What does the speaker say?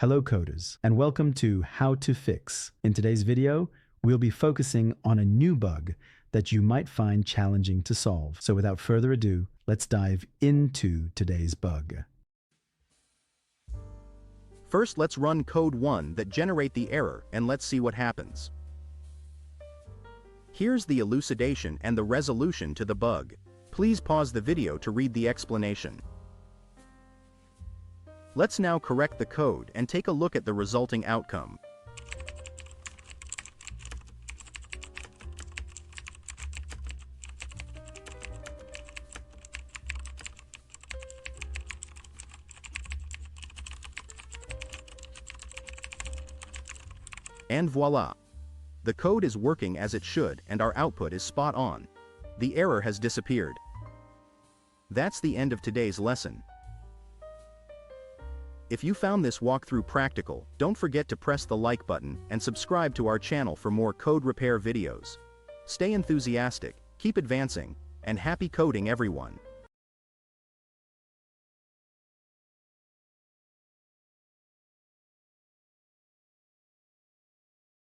Hello coders, and welcome to How to Fix. In today's video, we'll be focusing on a new bug that you might find challenging to solve. So without further ado, let's dive into today's bug. First, let's run code 1 that generate the error and let's see what happens. Here's the elucidation and the resolution to the bug. Please pause the video to read the explanation. Let's now correct the code and take a look at the resulting outcome. And voila! The code is working as it should and our output is spot on. The error has disappeared. That's the end of today's lesson. If you found this walkthrough practical, don't forget to press the like button and subscribe to our channel for more code repair videos. Stay enthusiastic, keep advancing, and happy coding everyone!